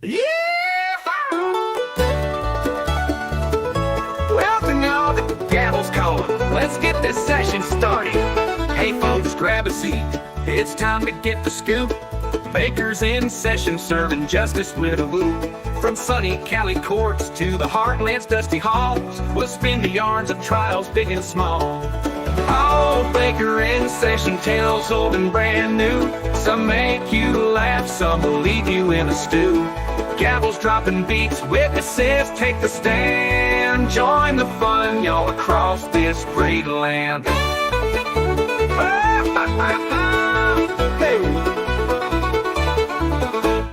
Yeah! Well, to know that the gavel's calling, let's get this session started. Hey folks, grab a seat. It's time to get the scoop. Bakers in session serving justice with a whoop. From sunny Cali courts to the heartland's dusty halls, we'll spin the yarns of trials big and small. Oh, Baker in session, tales old and brand new. Some make you laugh, some will leave you in a stew. Gavels dropping beats, witnesses take the stand. Join the fun, y'all, across this great land. Hey.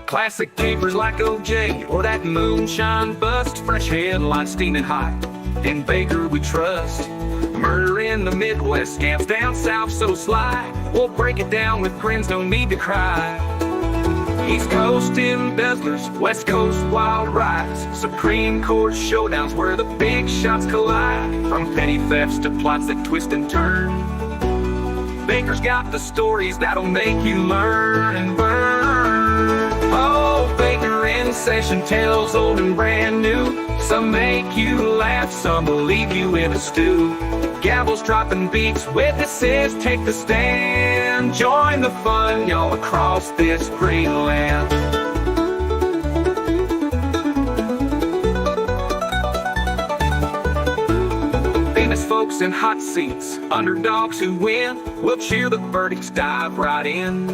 Classic capers like OJ or that moonshine bust. Fresh headlines steaming hot. In Baker we trust. Murder in the Midwest, scams down south so sly. We'll break it down with grins, no need to cry. East Coast embezzlers, West Coast wild rides. Supreme Court showdowns where the big shots collide. From petty thefts to plots that twist and turn, Baker's got the stories that'll make you learn and burn. Oh, Baker in session, tales old and brand new. Some make you laugh, some will leave you in a stew. Gavels dropping beats, witnesses take the stand. Join the fun, y'all, across this great land. Famous folks in hot seats, underdogs who win. We'll cheer the verdicts, dive right in.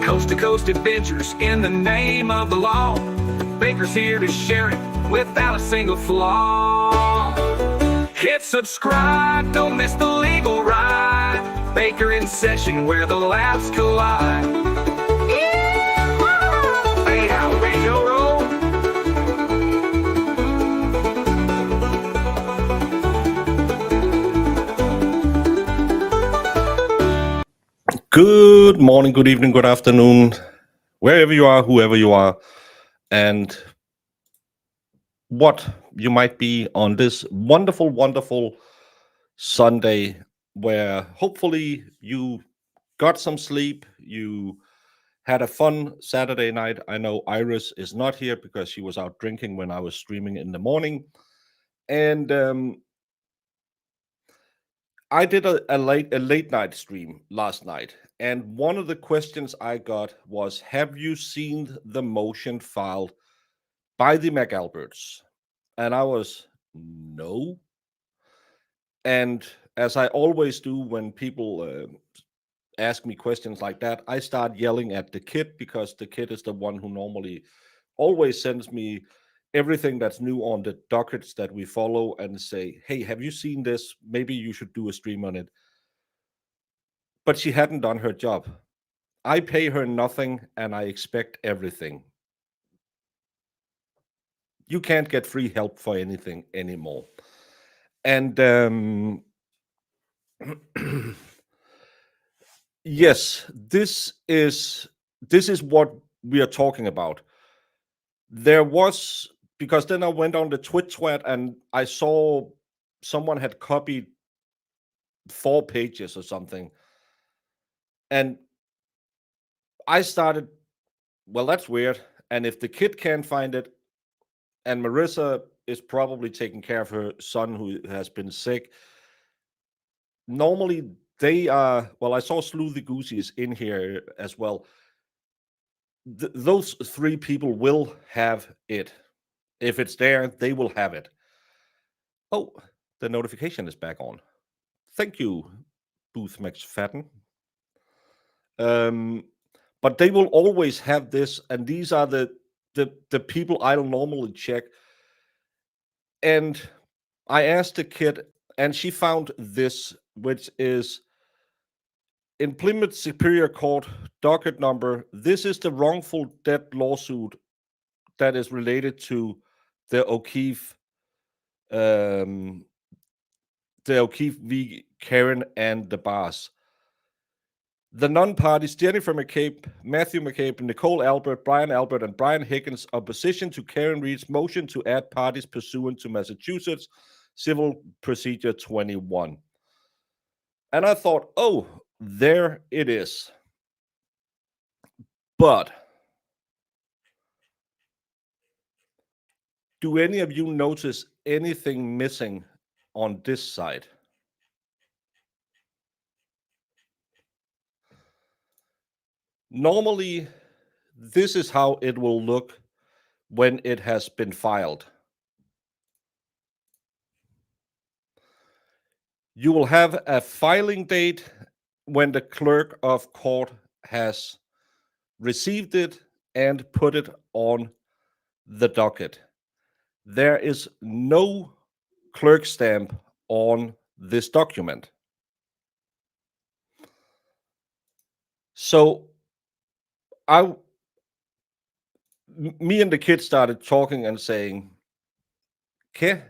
Coast to coast adventures in the name of the law. Baker's here to share it without a single flaw. Hit subscribe, don't miss the legal ride. Baker in session where the laughs collide. Hey, how we roll. Good morning, good evening, good afternoon, wherever you are, whoever you are, and what you might be on this wonderful, wonderful Sunday where hopefully you got some sleep, you had a fun Saturday night. I know Iris is not here because she was out drinking when I was streaming in the morning. And I did a late night stream last night, and one of the questions I got was, have you seen the motion filed by the McAlberts? And I was, no. And as I always do when people ask me questions like that, I start yelling at the kid, because the kid is the one who normally always sends me everything that's new on the dockets that we follow and say, hey, have you seen this? Maybe you should do a stream on it. But she hadn't done her job. I pay her nothing and I expect everything. You can't get free help for anything anymore. And yes, this is what we are talking about. There was, because then I went on the Twittwat and I saw someone had copied 4 pages or something. And I started, well, that's weird. And if the kid can't find it, and Marissa is probably taking care of her son who has been sick, normally they are, well, I saw Sleuthy Goosey is in here as well. Those 3 people will have it. If it's there, they will have it. Oh, the notification is back on. Thank you, Booth McFadden. But they will always have this, and these are the people I'll normally check. And I asked the kid, and she found this, which is in Plymouth Superior Court docket number. This is the wrongful death lawsuit that is related to the O'Keefe v. Karen and the Bars. The non-parties, Jennifer McCabe, Matthew McCabe, Nicole Albert, Brian Albert, and Brian Higgins, opposition to Karen Reed's motion to add parties pursuant to Massachusetts Civil Procedure 21. And I thought, oh, there it is. But Do any of you notice anything missing on this side? Normally, this is how it will look when it has been filed. You will have a filing date when the clerk of court has received it and put it on the docket. There is no clerk stamp on this document. So me and the kids started talking and saying, okay,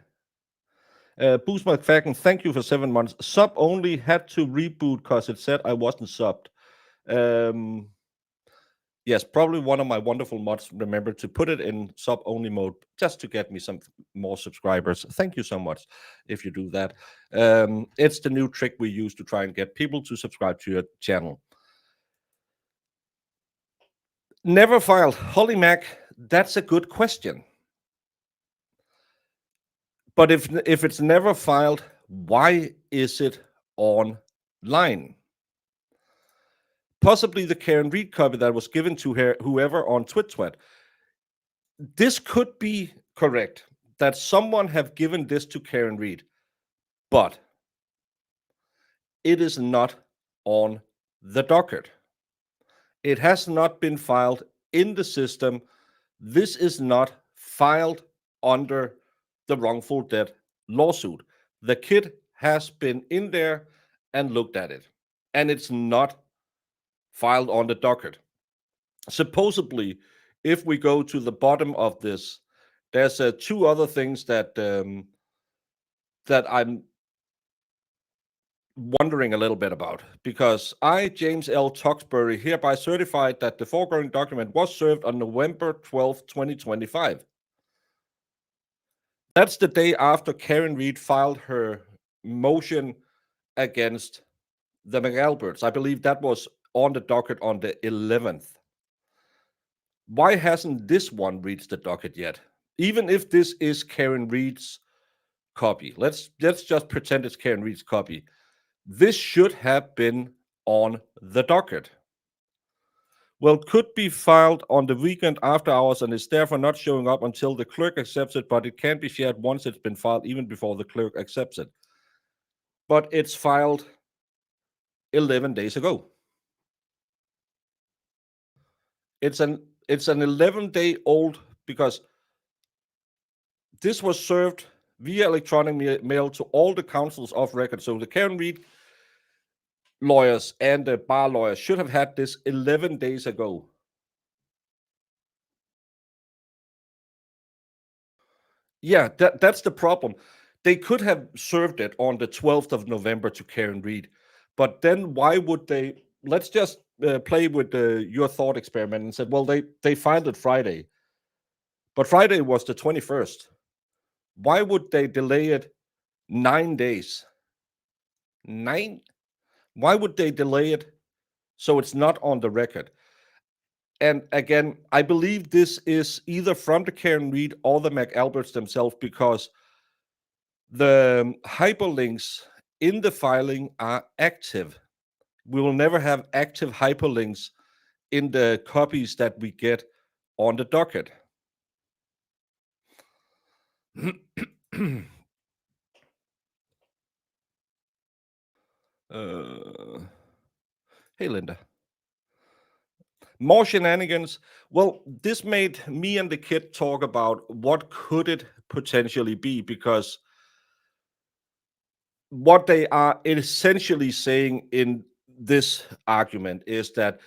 Boost McFadden, thank you for 7 months. Sub only had to reboot because it said I wasn't subbed. Yes, probably one of my wonderful mods remembered to put it in sub only mode just to get me some more subscribers. Thank you so much if you do that. It's the new trick we use to try and get people to subscribe to your channel. Never filed. Holy Mac, that's a good question. But if it's never filed, why is it online? Possibly the Karen Reed copy that was given to her, whoever on Twittwat. This could be correct, that someone have given this to Karen Reed, but it is not on the docket. It has not been filed in the system. This is not filed under the wrongful death lawsuit. The kid has been in there and looked at it, and it's not filed on the docket. Supposedly, if we go to the bottom of this, there's two other things that I'm wondering a little bit about, because I, James L. Tuxbury, hereby certified that the foregoing document was served on November 12th, 2025. That's the day after Karen Reed filed her motion against the McAlberts. I believe that was on the docket on the 11th. Why hasn't this one reached the docket yet? Even if this is Karen Reed's copy, let's just pretend it's Karen Reed's copy. This should have been on the docket. Well, could be filed on the weekend after hours and is therefore not showing up until the clerk accepts it, but it can be shared once it's been filed, even before the clerk accepts it. But it's filed 11 days ago. It's an 11-day-old, because this was served via electronic mail to all the councils of record. So the Karen Reed lawyers and the bar lawyers should have had this 11 days ago. Yeah, that's the problem. They could have served it on the 12th of November to Karen Reed, but then why would they? Let's just play with your thought experiment and said, well, they filed it Friday, but Friday was the 21st. Why would they delay it 9 days? 9? Why would they delay it so it's not on the record? And again, I believe this is either from the Karen Reed or the McAlberts themselves, because the hyperlinks in the filing are active. We will never have active hyperlinks in the copies that we get on the docket. Hey, Linda. More shenanigans. Well, this made me and the kid talk about what could it potentially be, because what they are essentially saying in this argument is that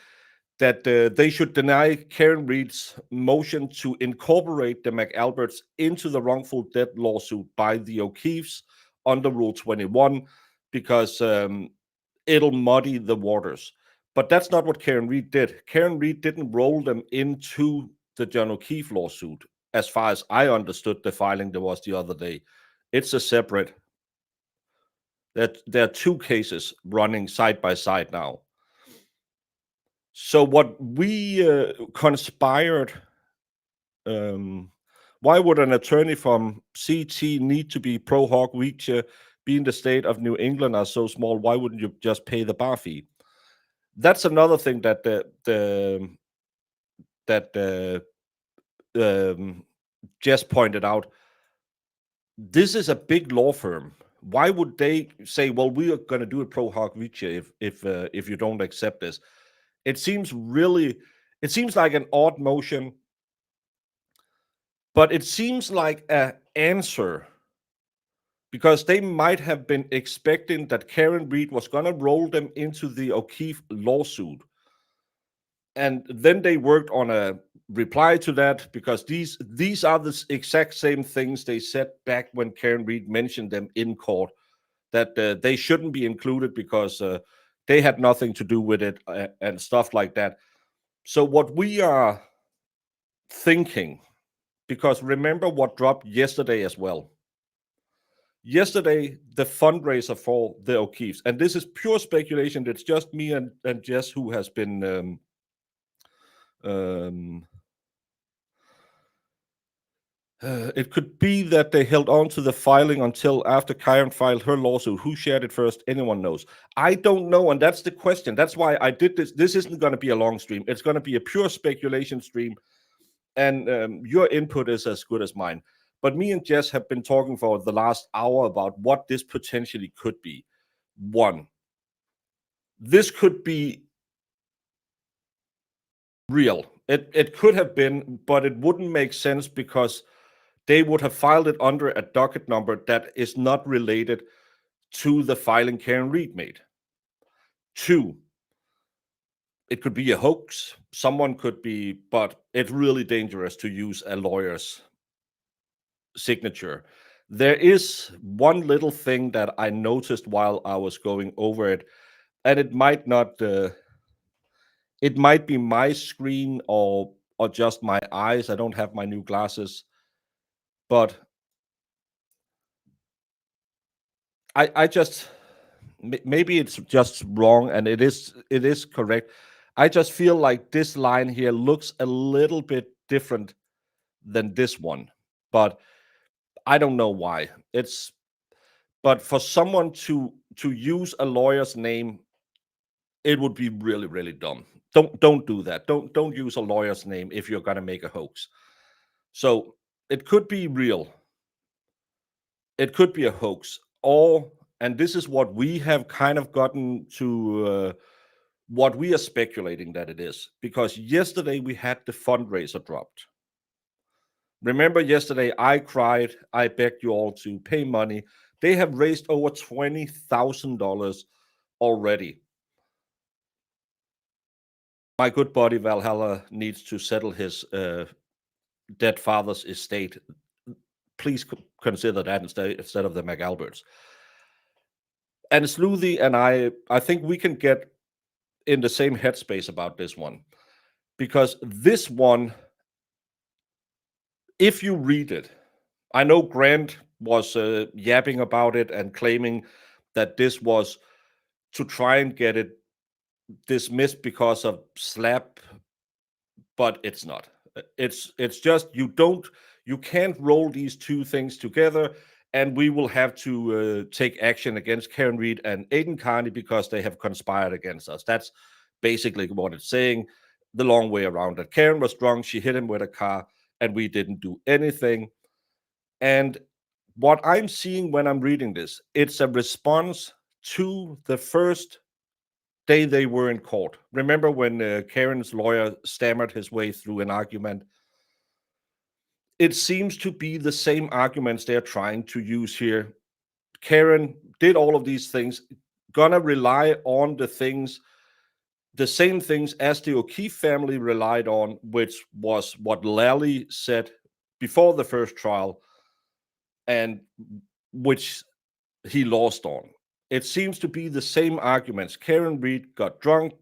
they should deny Karen Reed's motion to incorporate the McAlberts into the wrongful death lawsuit by the O'Keefes under Rule 21, because it'll muddy the waters. But that's not what Karen Reed did. Karen Reed didn't roll them into the John O'Keefe lawsuit, as far as I understood the filing there was the other day. It's a separate. There are two cases running side by side now. So what we conspired, Why would an attorney from CT need to be pro hoc vitae? Being the state of New England are so small, why wouldn't you just pay the bar fee? That's another thing that Jess pointed out. This is a big law firm. Why would they say, "Well, we are going to do a pro hoc vitae if you don't accept this"? It seems like an odd motion, but it seems like an answer because they might have been expecting that Karen Reed was going to roll them into the O'Keefe lawsuit. And then they worked on a reply to that because these are the exact same things they said back when Karen Reed mentioned them in court, that they shouldn't be included because they had nothing to do with it and stuff like that. So what we are thinking, because remember what dropped yesterday as well. Yesterday, the fundraiser for the O'Keefes, and this is pure speculation. It's just me and Jess who has been it could be that they held on to the filing until after Karen filed her lawsuit. Who shared it first? Anyone knows? I don't know, and that's the question. That's why I did this. This isn't going to be a long stream. It's going to be a pure speculation stream, and your input is as good as mine. But me and Jess have been talking for the last hour about what this potentially could be. One, this could be real. It could have been, but it wouldn't make sense because they would have filed it under a docket number that is not related to the filing Karen Reed made. Two, it could be a hoax. Someone could be, but it's really dangerous to use a lawyer's signature. There is one little thing that I noticed while I was going over it, and it might not, it might be my screen or just my eyes. I don't have my new glasses, but I just, maybe it's just wrong, and it is correct. I just feel like this line here looks a little bit different than this one, but I don't know why. But for someone to use a lawyer's name, it would be really, really dumb. Don't do that. Don't use a lawyer's name if you're gonna make a hoax. So it could be real. It could be a hoax, or, and this is what we have kind of gotten to, what we are speculating that it is, because yesterday we had the fundraiser dropped. Remember yesterday I cried, I begged you all to pay money. They have raised over $20,000 already. My good buddy Valhalla needs to settle his dead father's estate. Please consider that instead of the McAlberts. And Sleuthy and I think we can get in the same headspace about this one, because this one, if you read it, I know Grant was yapping about it and claiming that this was to try and get it dismissed because of slap, but it's not. It's just you can't roll these two things together, and we will have to take action against Karen Reed and Aiden Carney because they have conspired against us. That's basically what it's saying. The long way around it. Karen was drunk. She hit him with a car, and we didn't do anything. And what I'm seeing when I'm reading this, it's a response to the first day they were in court. Remember when Karen's lawyer stammered his way through an argument? It seems to be the same arguments they're trying to use here. Karen did all of these things, gonna rely on the same things as the O'Keefe family relied on, which was what Lally said before the first trial, and which he lost on. It seems to be the same arguments. Karen Reed got drunk,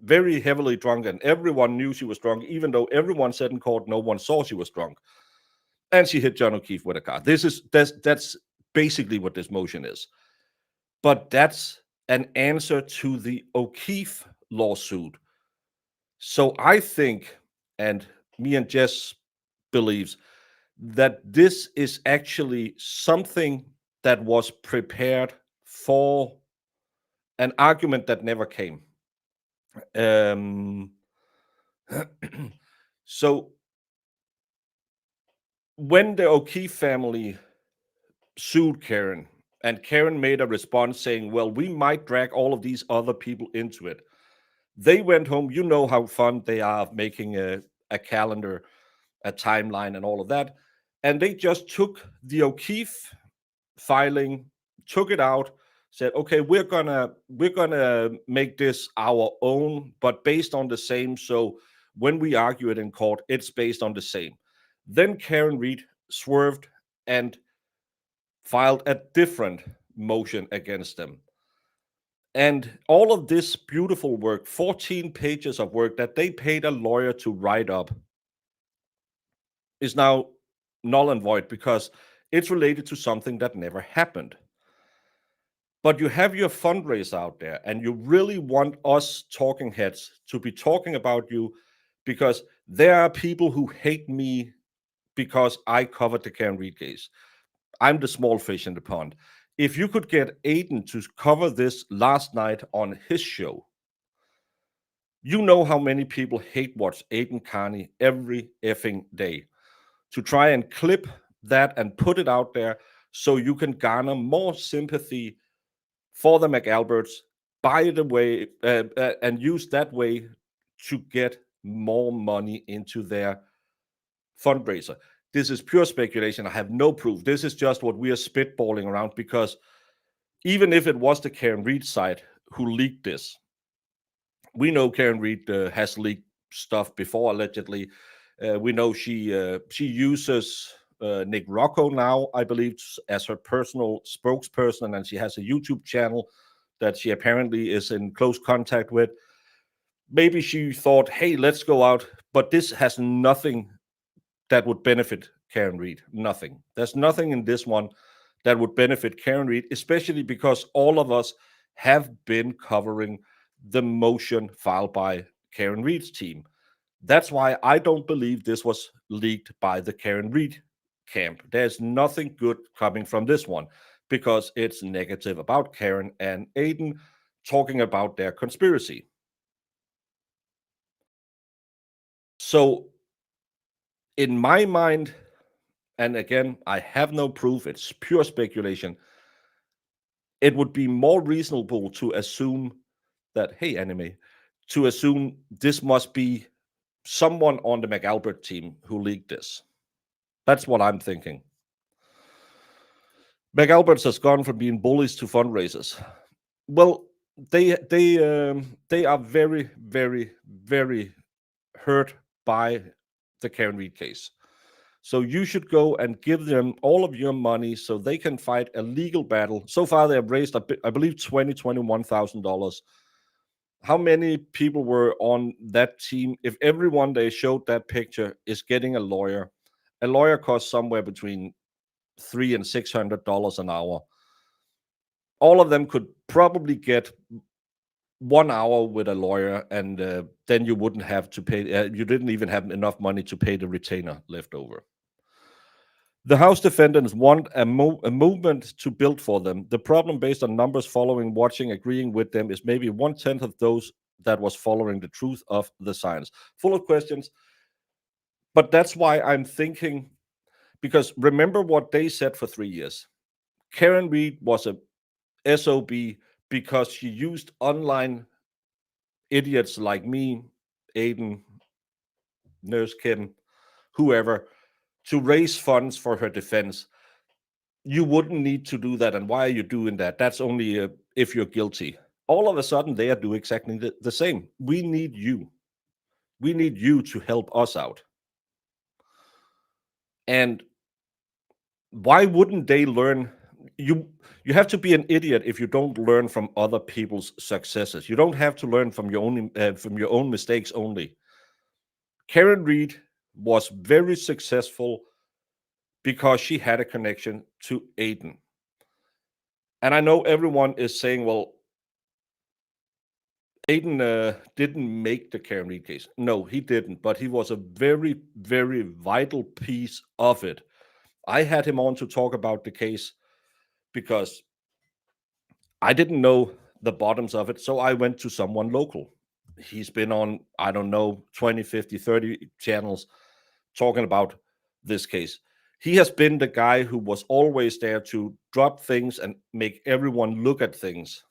very heavily drunk, and everyone knew she was drunk, even though everyone said in court no one saw she was drunk. And she hit John O'Keefe with a car. That's basically what this motion is. But that's an answer to the O'Keefe lawsuit. So I think, and me and Jess believes, that this is actually something that was prepared for an argument that never came. Um, so when the O'Keefe family sued Karen, and Karen made a response saying, well, we might drag all of these other people into it. They went home. You know how fun they are of making a calendar, a timeline, and all of that. And they just took the O'Keefe filing, took it out, said, okay, we're gonna make this our own, but based on the same. So when we argue it in court, it's based on the same. Then Karen Reed swerved and filed a different motion against them. And all of this beautiful work, 14 pages of work that they paid a lawyer to write up, is now null and void because it's related to something that never happened. But you have your fundraiser out there, and you really want us talking heads to be talking about you, because there are people who hate me because I covered the Karen Reed case. I'm the small fish in the pond. If you could get Aiden to cover this last night on his show, you know how many people hate watch Aiden Carney every effing day. To try and clip that and put it out there so you can garner more sympathy for the McAlberts, by the way, and use that way to get more money into their fundraiser. This is pure speculation. I have no proof. This is just what we are spitballing around, because even if it was the Karen Reed side who leaked this, we know Karen Reed has leaked stuff before, allegedly. We know she uses Nick Rocco now, I believe, as her personal spokesperson, and she has a YouTube channel that she apparently is in close contact with. Maybe she thought, hey, let's go out, but this has nothing that would benefit Karen Reed. Nothing. There's nothing in this one that would benefit Karen Reed, especially because all of us have been covering the motion filed by Karen Reed's team. That's why I don't believe this was leaked by the Karen Reed camp. There's nothing good coming from this one because it's negative about Karen and Aiden talking about their conspiracy. So, in my mind, and again, I have no proof, it's pure speculation, it would be more reasonable to assume that, hey, anime, to assume this must be someone on the McAlbert team who leaked this. That's what I'm thinking. McAlberts has gone from being bullies to fundraisers. Well, they are very, very, very hurt by the Karen Reed case. So you should go and give them all of your money so they can fight a legal battle. So far, they have raised, I believe, $21,000. How many people were on that team? If everyone they showed that picture is getting a lawyer costs somewhere between $300 and $600 an hour. All of them could probably get 1 hour with a lawyer, and then you wouldn't have to pay. You didn't even have enough money to pay the retainer left over. The House defendants want a movement to build for them. The problem, based on numbers following, watching, agreeing with them, is maybe 1/10 of those that was following the truth of the science. Full of questions. But that's why I'm thinking, because remember what they said for 3 years. Karen Reed was a SOB because she used online idiots like me, Aiden, Nurse Kim, whoever, to raise funds for her defense. You wouldn't need to do that. And why are you doing that? That's only if you're guilty. All of a sudden, they do exactly the same. We need you. We need you to help us out. And why wouldn't they learn? You have to be an idiot if you don't learn from other people's successes. You don't have to learn from your own mistakes only. Karen Reed was very successful because she had a connection to Aiden. And I know everyone is saying, well, Aiden didn't make the Karen Reed case. No, he didn't, but he was a very, very vital piece of it I had him on to talk about the case because I didn't know the bottoms of it, so I went to someone local. He's been on, I don't know, 20, 50, 30 channels talking about this case. He has been the guy who was always there to drop things and make everyone look at things,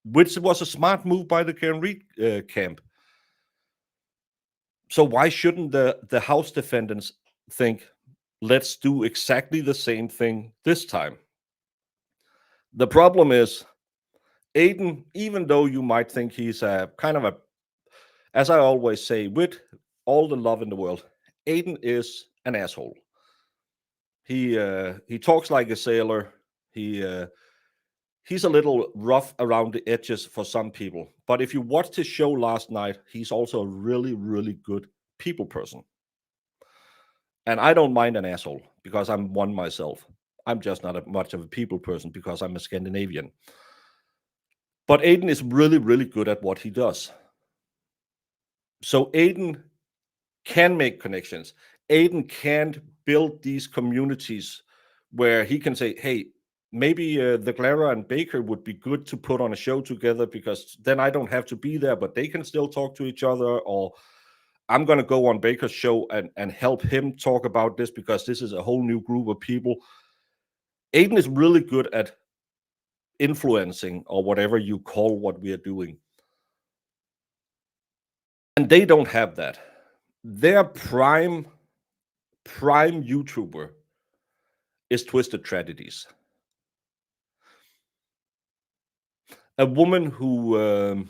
which was a smart move by the Karen Reed camp. So why shouldn't the House defendants think, let's do exactly the same thing this time? The problem is, Aiden, even though you might think he's a kind of a, as I always say, with all the love in the world, Aiden is an asshole. He talks like a sailor. He's a little rough around the edges for some people. But if you watched his show last night, he's also a really, really good people person. And I don't mind an asshole because I'm one myself. I'm just not much of a people person because I'm a Scandinavian. But Aiden is really, really good at what he does. So Aiden can make connections. Aiden can build these communities where he can say, hey, maybe the Clara and Baker would be good to put on a show together because then I don't have to be there, but they can still talk to each other. Or I'm going to go on Baker's show and help him talk about this because this is a whole new group of people. Aiden is really good at influencing, or whatever you call what we are doing. And they don't have that. Their prime YouTuber is Twisted Tragedies. A woman who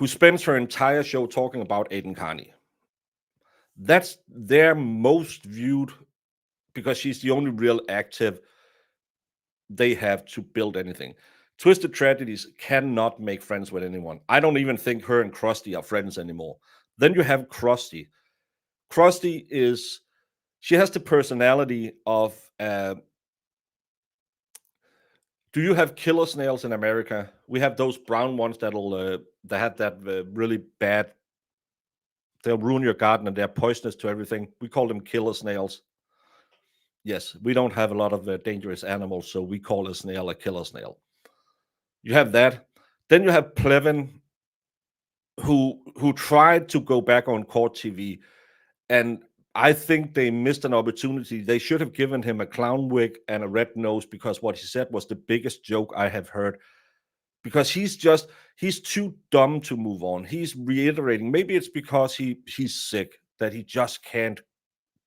spends her entire show talking about Aiden Carney. That's their most viewed because she's the only real active they have to build anything. Twisted Tragedies cannot make friends with anyone. I don't even think her and Krusty are friends anymore. Then you have Krusty. Krusty she has the personality of, do you have killer snails in America? We have those brown ones that have that really bad, they'll ruin your garden and they're poisonous to everything. We call them killer snails. Yes, we don't have a lot of dangerous animals, so we call a snail a killer snail. You have that. Then you have Plevin, who tried to go back on court TV, and I think they missed an opportunity. They should have given him a clown wig and a red nose because what he said was the biggest joke I have heard. Because he's too dumb to move on. He's reiterating. Maybe it's because he's sick that he just can't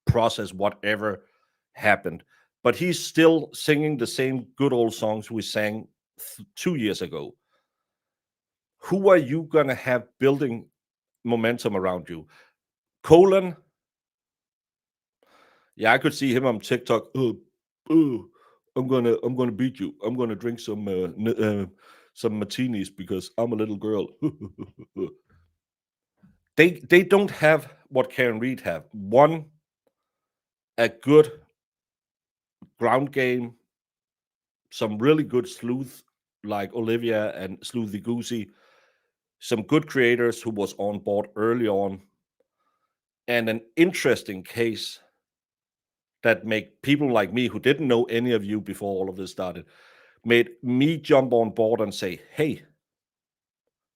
process whatever happened. But he's still singing the same good old songs we sang 2 years ago. Who are you gonna have building momentum around you? Colin. Yeah, I could see him on TikTok. I'm gonna beat you. I'm gonna drink some martinis because I'm a little girl. They don't have what Karen Reed have. One, a good ground game, some really good sleuth like Olivia and Sleuthy Goosey, some good creators who was on board early on, and an interesting case that make people like me who didn't know any of you before all of this started, made me jump on board and say, hey,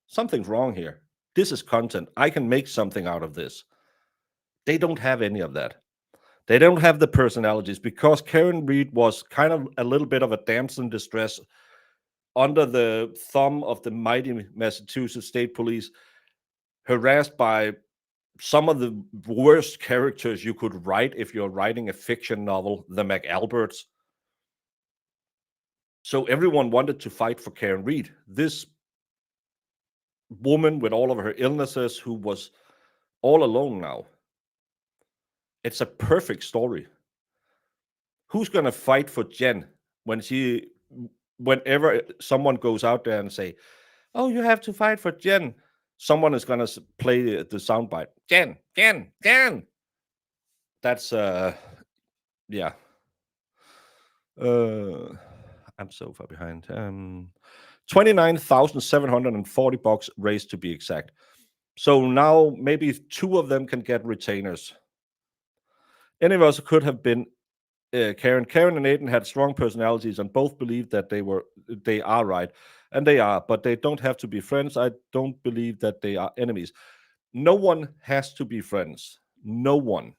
something's wrong here. This is content. I can make something out of this. They don't have any of that. They don't have the personalities because Karen Reed was kind of a little bit of a damsel in distress under the thumb of the mighty Massachusetts State Police, harassed by some of the worst characters you could write if you're writing a fiction novel, the McAlberts. So everyone wanted to fight for Karen Reed, this woman with all of her illnesses who was all alone now. It's a perfect story. Who's going to fight for Jen whenever someone goes out there and say, oh, you have to fight for Jen? Someone is going to play the soundbite. Jen, Jen, Jen. That's, yeah. I'm so far behind. $29,740 raised to be exact. So now maybe 2 of them can get retainers. Any of us could have been Karen. Karen and Aiden had strong personalities and both believed that they are right, and they are, but they don't have to be friends. I don't believe that they are enemies. No one has to be friends. No one.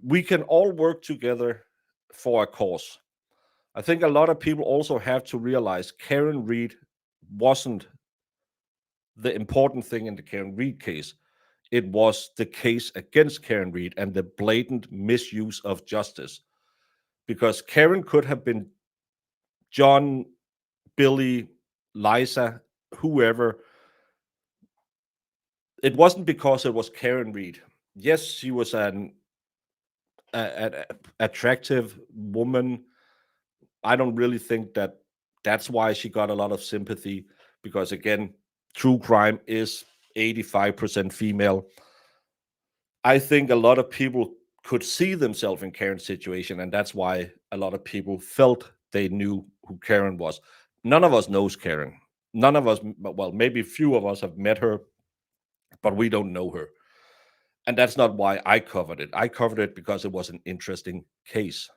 We can all work together for a cause. I think a lot of people also have to realize Karen Reed wasn't the important thing in the Karen Reed case. It was the case against Karen Reed and the blatant misuse of justice. Because Karen could have been John, Billy, Liza, whoever. It wasn't because it was Karen Reed. Yes, she was an attractive woman. I don't really think that that's why she got a lot of sympathy, because again, true crime is 85% female. I think a lot of people could see themselves in Karen's situation, and that's why a lot of people felt they knew who Karen was. None of us knows Karen. None of us, well, maybe few of us have met her, but we don't know her. And that's not why I covered it. I covered it because it was an interesting case.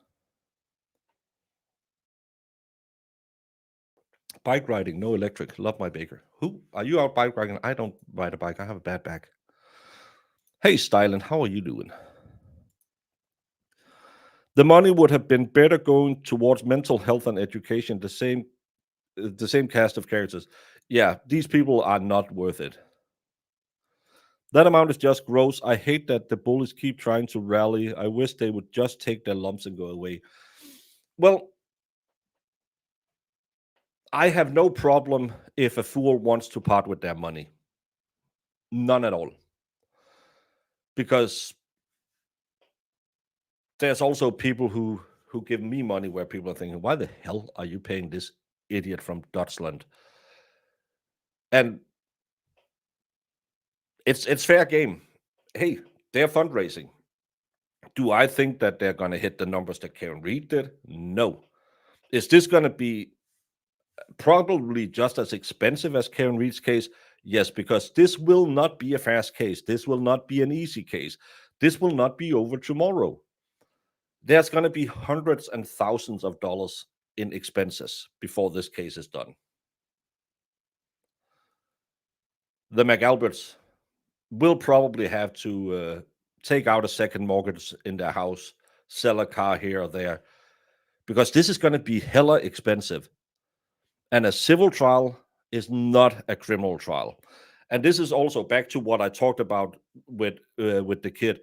Bike riding, no electric. Love my baker. Who? Are you out bike riding? I don't ride a bike. I have a bad back. Hey, Stylen, how are you doing? The money would have been better going towards mental health and education. The same cast of characters. Yeah, these people are not worth it. That amount is just gross. I hate that the bullies keep trying to rally. I wish they would just take their lumps and go away. Well, I have no problem if a fool wants to part with their money. None at all. Because there's also people who give me money where people are thinking, why the hell are you paying this idiot from Dutchland? And it's fair game. Hey, they're fundraising. Do I think that they're going to hit the numbers that Karen Reed did? No. Is this going to be probably just as expensive as Karen Reed's case? Yes, because this will not be a fast case. This will not be an easy case. This will not be over tomorrow. There's going to be hundreds and thousands of dollars in expenses before this case is done. The McAlberts will probably have to take out a second mortgage in their house, sell a car here or there, because this is going to be hella expensive. And a civil trial is not a criminal trial. And this is also back to what I talked about with the kid.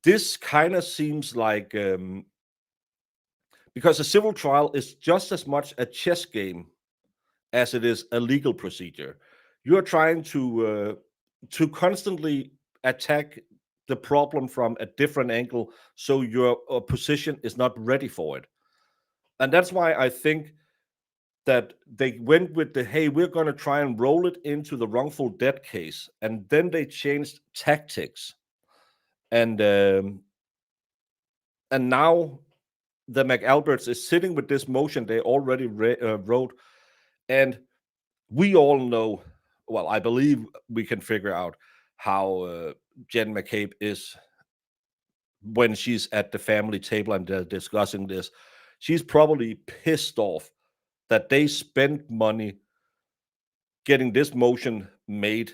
This kind of seems like because a civil trial is just as much a chess game as it is a legal procedure. You're trying to constantly attack the problem from a different angle, so your position is not ready for it. And that's why I think that they went with the, hey, we're going to try and roll it into the wrongful death case, and then they changed tactics, and now the McAlberts is sitting with this motion they already wrote, and we all know, well, I believe we can figure out how Jen McCabe is when she's at the family table and they're discussing this. She's probably pissed off that they spent money getting this motion made,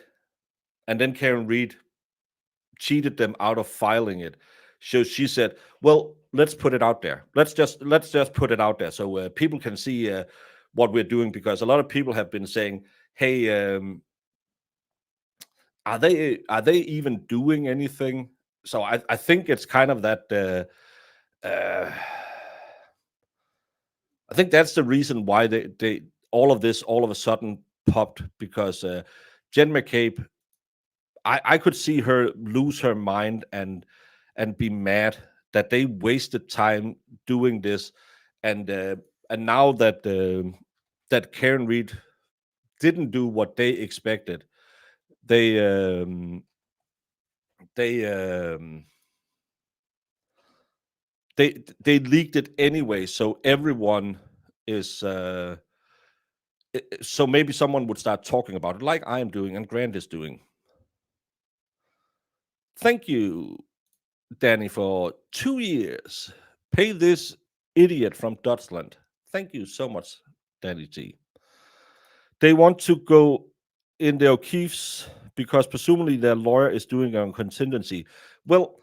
and then Karen Reed cheated them out of filing it. So she said, well, let's put it out there. Let's just put it out there so people can see what we're doing, because a lot of people have been saying, hey, are they even doing anything? So I think it's kind of that I think that's the reason why they all of this all of a sudden popped, because Jen McCabe, I could see her lose her mind and be mad that they wasted time doing this, and now that that Karen Reed didn't do what they expected, they they um, they leaked it anyway, so everyone is so maybe someone would start talking about it like I am doing and Grant is doing. Thank you. Danny, for 2 years. Pay this idiot from Dutchland. Thank you so much, Danny T. They want to go in the O'Keefe's because presumably their lawyer is doing it on contingency. Well,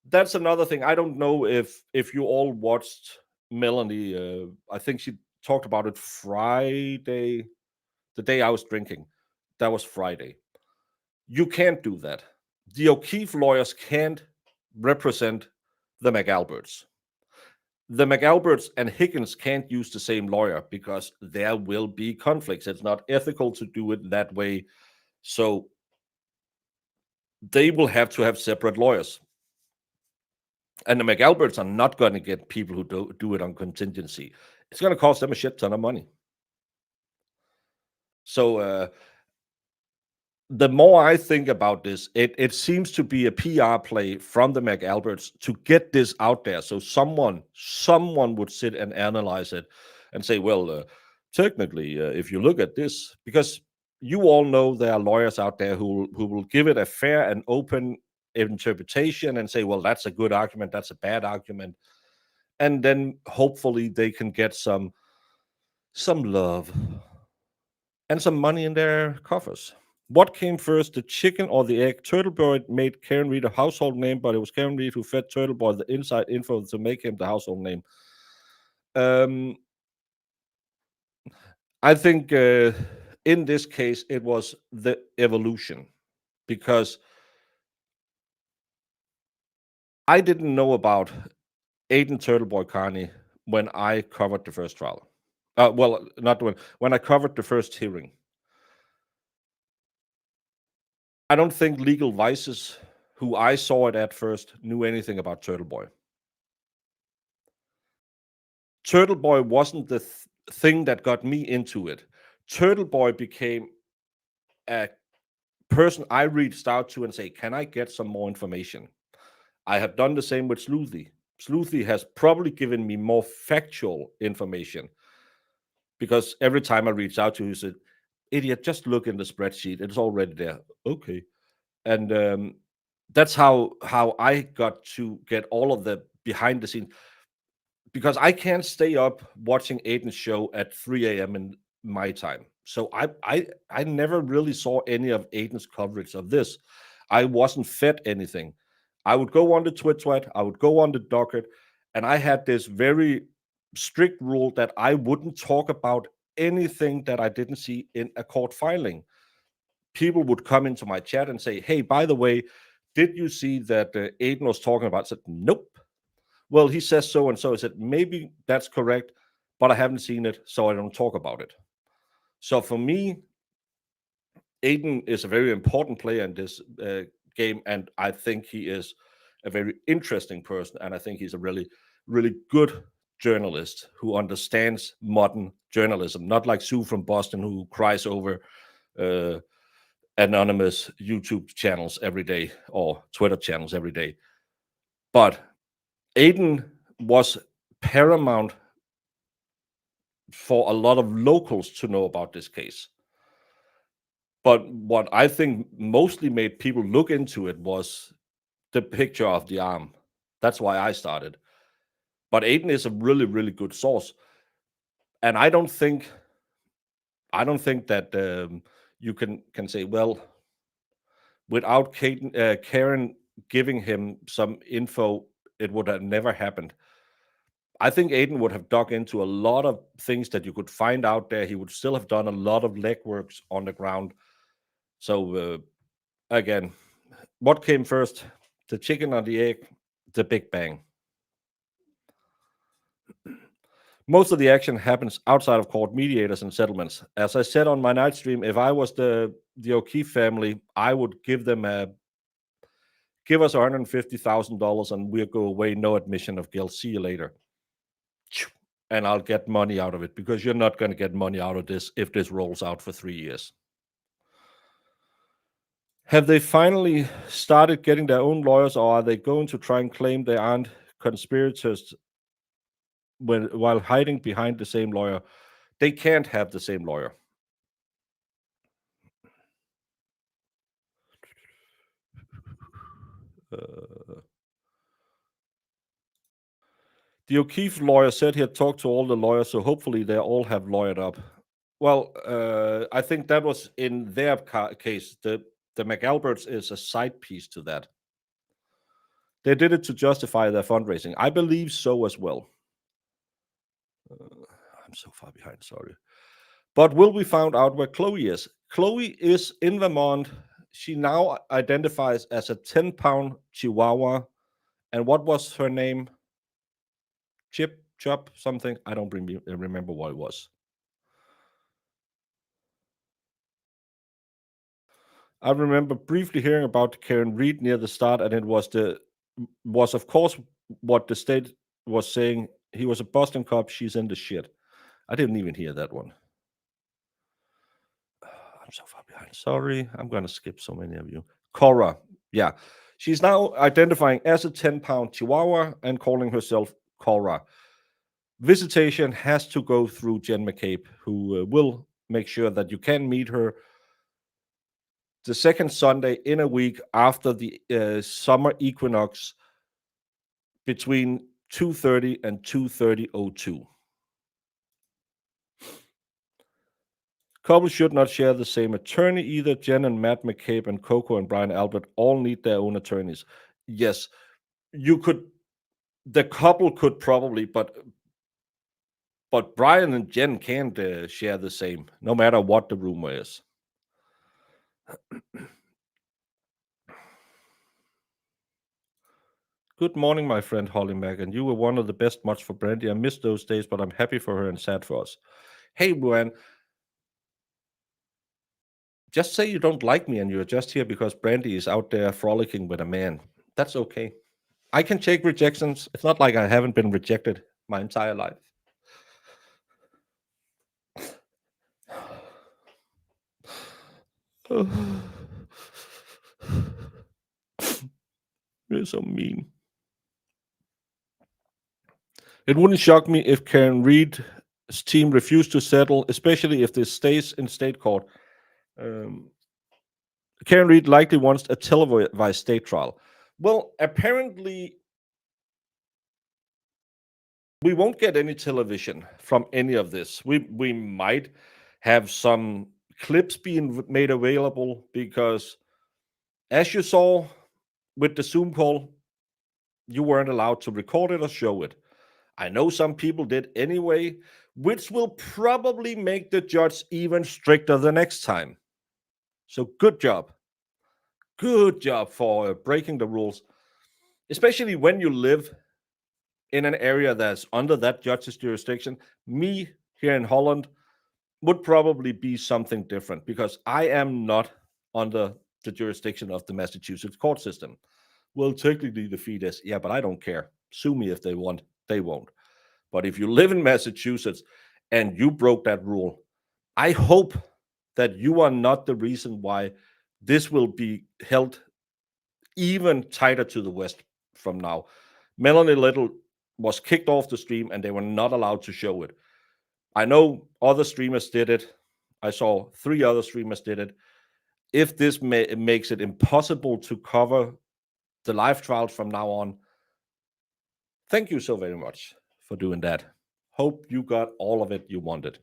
that's another thing. I don't know if you all watched Melanie. I think she talked about it Friday, the day I was drinking. That was Friday. You can't do that. The O'Keefe lawyers can't represent the McAlberts. The McAlberts and Higgins can't use the same lawyer because there will be conflicts. It's not ethical to do it that way. So they will have to have separate lawyers. And the McAlberts are not going to get people who do it on contingency. It's going to cost them a shit ton of money. So the more I think about this, it seems to be a PR play from the McAlberts to get this out there. So someone would sit and analyze it and say, well, technically, if you look at this, because you all know there are lawyers out there who will give it a fair and open interpretation and say, well, that's a good argument, that's a bad argument, and then hopefully they can get some love and some money in their coffers. What came first, the chicken or the egg? Turtleboy made Karen Reed a household name, but it was Karen Reed who fed Turtleboy the inside info to make him the household name. I think in this case it was the evolution, because I didn't know about Aiden Turtleboy Carney when I covered the first trial. Well, not when I covered the first hearing. I don't think Legal Vices, who I saw it at first, knew anything about Turtleboy. Turtleboy wasn't the thing that got me into it. Turtleboy became a person I reached out to and say, can I get some more information? I have done the same with Sleuthy. Sleuthy has probably given me more factual information, because every time I reach out to him, he said, idiot, just look in the spreadsheet. It's already there. Okay. And that's how I got to get all of the behind the scenes, because I can't stay up watching Aiden's show at 3 a.m. in my time. So I never really saw any of Aiden's coverage of this. I wasn't fed anything. I would go on the Twittwat, I would go on the docket, and I had this very strict rule that I wouldn't talk about anything that I didn't see in a court filing. People would come into my chat and say, hey, by the way, did you see that Aiden was talking about? I said, nope. Well, he says so and so. I said, maybe that's correct, but I haven't seen it, so I don't talk about it. So for me, Aiden is a very important player in this game, and I think he is a very interesting person, and I think he's a really, really good journalist who understands modern journalism, not like Sue from Boston, who cries over anonymous YouTube channels every day or Twitter channels every day. But Aiden was paramount for a lot of locals to know about this case. But what I think mostly made people look into it was the picture of the arm. That's why I started. But Aiden is a really, really good source. And I don't think that you can say, well, without Karen giving him some info, it would have never happened. I think Aiden would have dug into a lot of things that you could find out there. He would still have done a lot of legworks on the ground. So again, what came first, the chicken or the egg? The Big Bang. Most of the action happens outside of court, mediators and settlements. As I said on my night stream, if I was the O'Keefe family, I would give them give us $150,000 and we'll go away, no admission of guilt. See you later. And I'll get money out of it, because you're not going to get money out of this if this rolls out for 3 years. Have they finally started getting their own lawyers, or are they going to try and claim they aren't conspirators while hiding behind the same lawyer? They can't have the same lawyer. The O'Keefe lawyer said he had talked to all the lawyers, so hopefully they all have lawyered up. Well, I think that was in their case. The McAlberts is a side piece to that. They did it to justify their fundraising. I believe so as well. I'm so far behind, sorry. But will we find out where Chloe is? Chloe is in Vermont. She now identifies as a 10-pound Chihuahua. And what was her name? Chop, something. I don't remember what it was. I remember briefly hearing about Karen Reed near the start, and it was of course what the state was saying. He was a Boston cop. She's in the shit. I didn't even hear that one. I'm so far behind. Sorry, I'm gonna skip so many of you. Cora, yeah, she's now identifying as a 10-pound Chihuahua and calling herself Cora. Visitation has to go through Jen McCabe, who will make sure that you can meet her the second Sunday in a week after the summer equinox between 2:30 and 2:30:02. Couples should not share the same attorney either. Jen and Matt McCabe and Coco and Brian Albert all need their own attorneys. Yes, you could. The couple could probably, but Brian and Jen can't share the same, no matter what the rumor is. Good morning, my friend Holly Mack, and you were one of the best mods for Brandy. I missed those days, but I'm happy for her and sad for us. Hey, Luan, just say you don't like me and you're just here because Brandy is out there frolicking with a man. That's okay. I can take rejections. It's not like I haven't been rejected my entire life. You're so mean. It wouldn't shock me if Karen Reed's team refused to settle, especially if this stays in state court. Karen Reed likely wants a televised state trial. Well, apparently, we won't get any television from any of this. We might have some clips being made available because, as you saw with the Zoom call, you weren't allowed to record it or show it. I know some people did anyway, which will probably make the judge even stricter the next time. So good job. Good job for breaking the rules, especially when you live in an area that's under that judge's jurisdiction. Me here in Holland would probably be something different because I am not under the jurisdiction of the Massachusetts court system. Well, technically the fee is, yeah, but I don't care. Sue me if they want. They won't. But if you live in Massachusetts and you broke that rule, I hope that you are not the reason why this will be held even tighter to the west from now. Melanie Little was kicked off the stream and they were not allowed to show it. I know other streamers did it. I saw 3 other streamers did it. If this makes it impossible to cover the live trials from now on, thank you so very much for doing that. Hope you got all of it you wanted.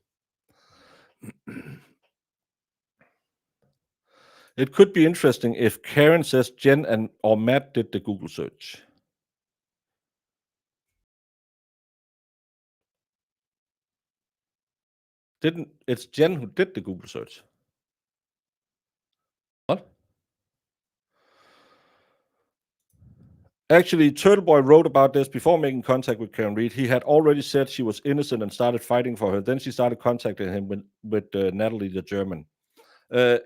It could be interesting if Karen says Jen or Matt did the Google search. It's Jen who did the Google search. What? Actually, Turtleboy wrote about this before making contact with Karen Reed. He had already said she was innocent and started fighting for her. Then she started contacting him with Natalie the German.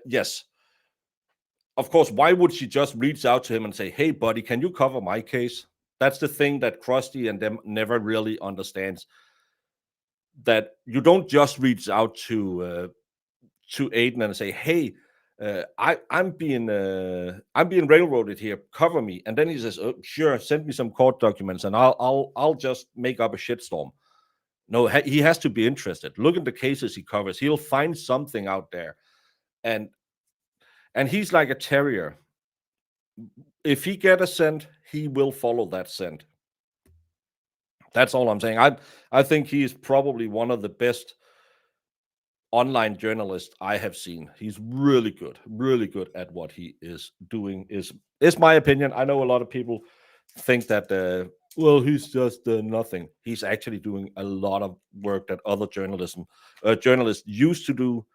Yes. Of course, why would she just reach out to him and say, hey, buddy, can you cover my case? That's the thing that Krusty and them never really understands. That you don't just reach out to Aiden and say, hey, I'm being railroaded here. Cover me. And then he says, oh, sure, send me some court documents, and I'll just make up a shitstorm. No, he has to be interested. Look at the cases he covers. He'll find something out there, and he's like a terrier. If he get a scent, he will follow that scent. That's all I'm saying. I think he is probably one of the best online journalists I have seen. He's really good at what he is doing. Is my opinion. I know a lot of people think that well, he's just nothing. He's actually doing a lot of work that other journalists used to do,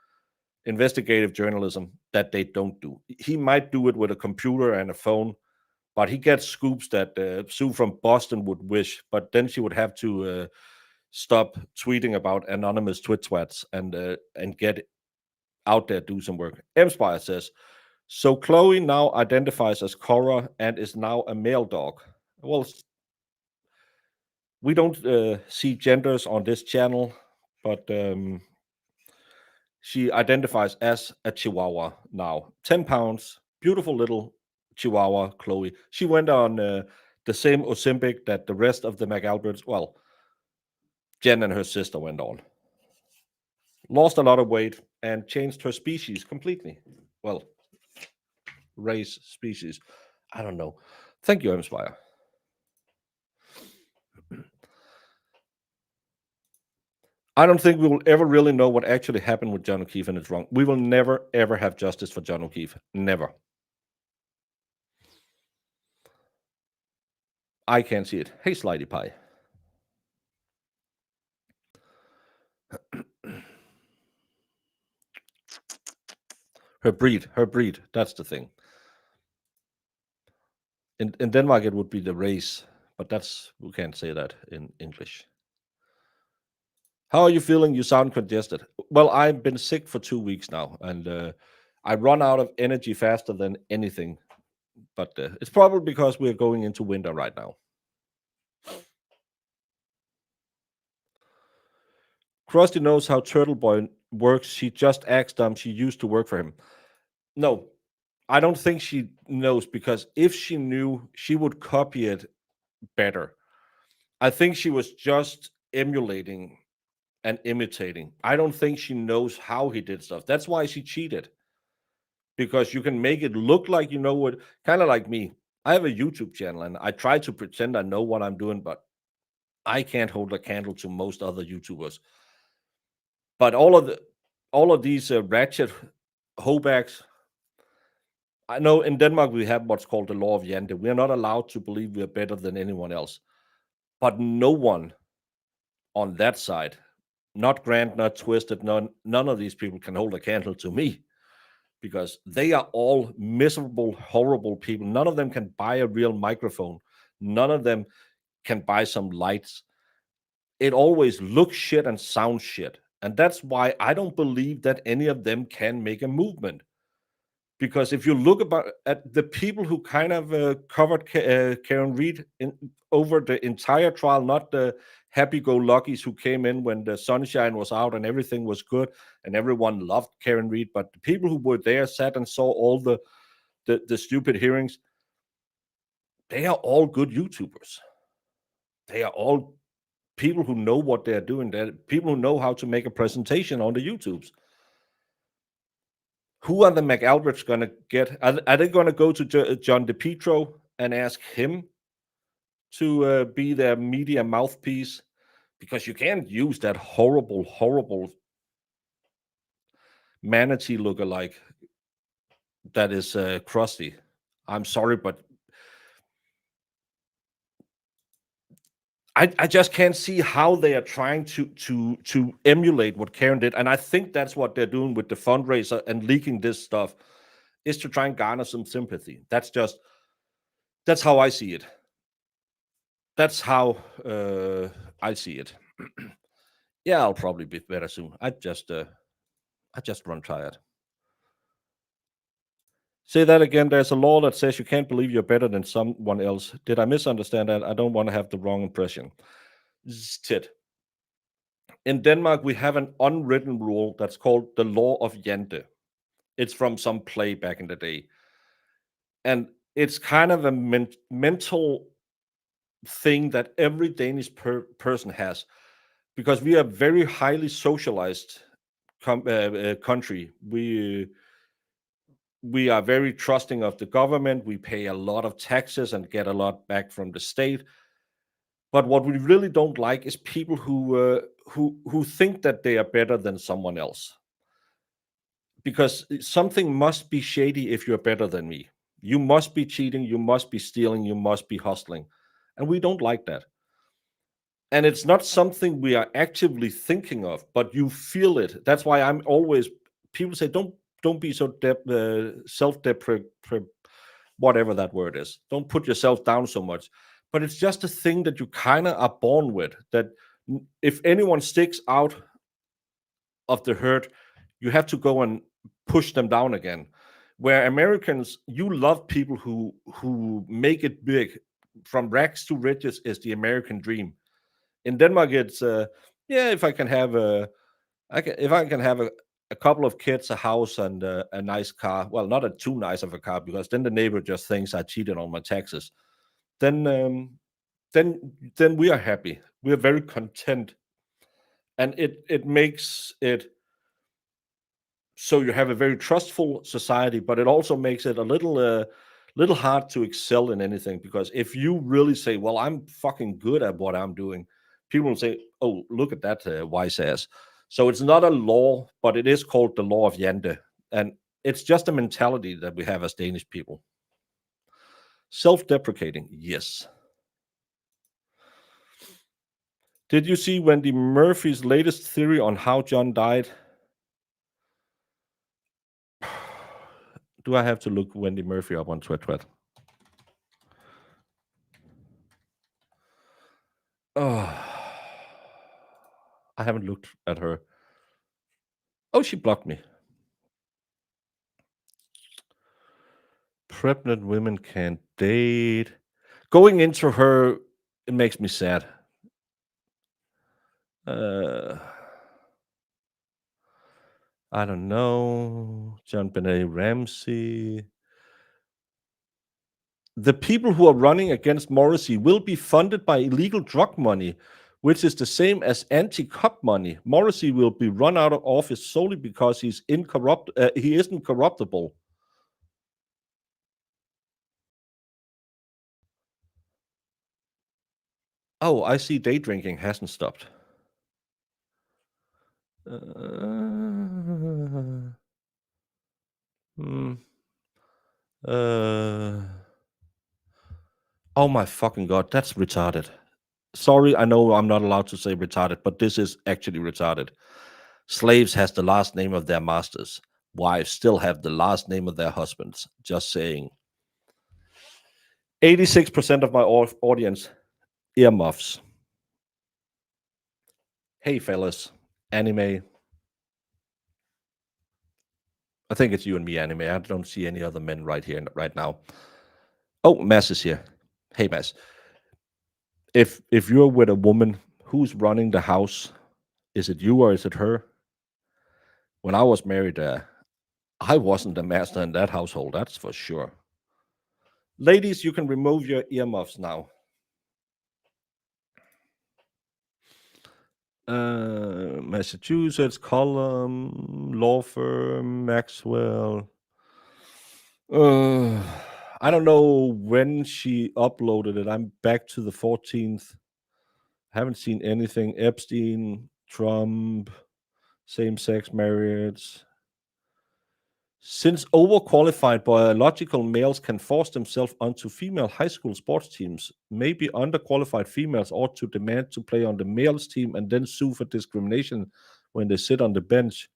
investigative journalism, that they don't do. He might do it with a computer and a phone, but he gets scoops that Sue from Boston would wish. But then she would have to stop tweeting about anonymous Twitwats and get out there, do some work. Mspire says, so Chloe now identifies as Cora and is now a male dog. Well, we don't see genders on this channel, but she identifies as a Chihuahua now. 10 pounds, beautiful little Chihuahua, Chloe. She went on the same Ozempic that the rest of the McAlberts, well, Jen and her sister went on. Lost a lot of weight and changed her species completely. Well, race, species. I don't know. Thank you, Mspire. I don't think we will ever really know what actually happened with John O'Keefe, and it's wrong. We will never, ever have justice for John O'Keefe. Never. I can't see it. Hey, Slidey Pie. Her breed. That's the thing. In Denmark, it would be the race, but we can't say that in English. How are you feeling? You sound congested. Well, I've been sick for 2 weeks now, and I run out of energy faster than anything. But it's probably because we're going into winter right now. Krusty knows how Turtle Boy works. She just asked him. She used to work for him. No, I don't think she knows, because if she knew, she would copy it better. I think she was just emulating and imitating. I don't think she knows how he did stuff. That's why she cheated, because you can make it look like you know what, kind of like me. I have a YouTube channel and I try to pretend I know what I'm doing, but I can't hold a candle to most other YouTubers. But all of these ratchet hoebacks, I know in Denmark we have what's called the law of Jante. We are not allowed to believe we are better than anyone else. But no one on that side, not Grant, not Twisted, none of these people can hold a candle to me, because they are all miserable, horrible people. None of them can buy a real microphone. None of them can buy some lights. It always looks shit and sounds shit. And that's why I don't believe that any of them can make a movement. Because if you look at the people who kind of covered Karen Reed over the entire trial, not the happy-go-luckies who came in when the sunshine was out and everything was good and everyone loved Karen Reed, but the people who were there, sat and saw all the stupid hearings, they are all good YouTubers. They are all people who know what they're doing. They're people who know how to make a presentation on the YouTubes. Who are the McAlberts going to get? Are they going to go to John DePietro and ask him to be their media mouthpiece? Because you can't use that horrible manatee lookalike that is Krusty. I'm sorry, but I just can't see how they are trying to emulate what Karen did. And I think that's what they're doing with the fundraiser and leaking this stuff, is to try and garner some sympathy. That's how I see it. That's how I see it. Yeah, I'll probably be better soon. I just run tired. Say that again. There's a law that says you can't believe you're better than someone else. Did I misunderstand that? I don't want to have the wrong impression. Tit. In Denmark, we have an unwritten rule that's called the law of Jante. It's from some play back in the day. And it's kind of a mental thing that every Danish person has, because we are a very highly socialized country. We are very trusting of the government. We pay a lot of taxes and get a lot back from the state. But what we really don't like is people who think that they are better than someone else. Because something must be shady if you're better than me. You must be cheating, you must be stealing, you must be hustling. And we don't like that. And it's not something we are actively thinking of, but you feel it. That's why I'm always, people say, don't be so self-deprecate, whatever that word is. Don't put yourself down so much. But it's just a thing that you kind of are born with, that if anyone sticks out of the herd, you have to go and push them down again. Where Americans, you love people who make it big. From rags to riches is the American dream. In Denmark, it's yeah, if I can have a couple of kids, a house, and a nice car. Well, not a too nice of a car, because then the neighbor just thinks I cheated on my taxes. Then then we are happy. We are very content, and it makes it so you have a very trustful society, but it also makes it a little hard to excel in anything, because if you really say, well, I'm fucking good at what I'm doing, people will say, oh, look at that wise ass. So it's not a law, but it is called the law of Yande, and it's just a mentality that we have as Danish people. Self-deprecating, yes. Did you see Wendy Murphy's latest theory on how John died? Do I have to look Wendy Murphy up on Twittwat? Oh, I haven't looked at her. Oh, she blocked me. Pregnant women can't date. Going into her, it makes me sad. I don't know. John Benet Ramsey. The people who are running against Morrissey will be funded by illegal drug money, which is the same as anti-cop money. Morrissey will be run out of office solely because he isn't corruptible. Oh, I see day drinking hasn't stopped. Oh my fucking god, that's retarded. Sorry, I know I'm not allowed to say retarded, but this is actually retarded. Slaves has the last name of their masters. Wives still have the last name of their husbands. Just saying. 86% of my audience, earmuffs. Hey, fellas, anime. I think it's you and me, anime. I don't see any other men right here, right now. Oh, Mass is here. Hey, Mass. If you're with a woman, who's running the house? Is it you or is it her? When I was married, I wasn't the master in that household, that's for sure. Ladies, you can remove your earmuffs now. Massachusetts, Column, law firm, Maxwell. I don't know when she uploaded it. I'm back to the 14th. Haven't seen anything. Epstein, Trump, same-sex marriage. Since overqualified biological males can force themselves onto female high school sports teams, maybe underqualified females ought to demand to play on the males team and then sue for discrimination when they sit on the bench.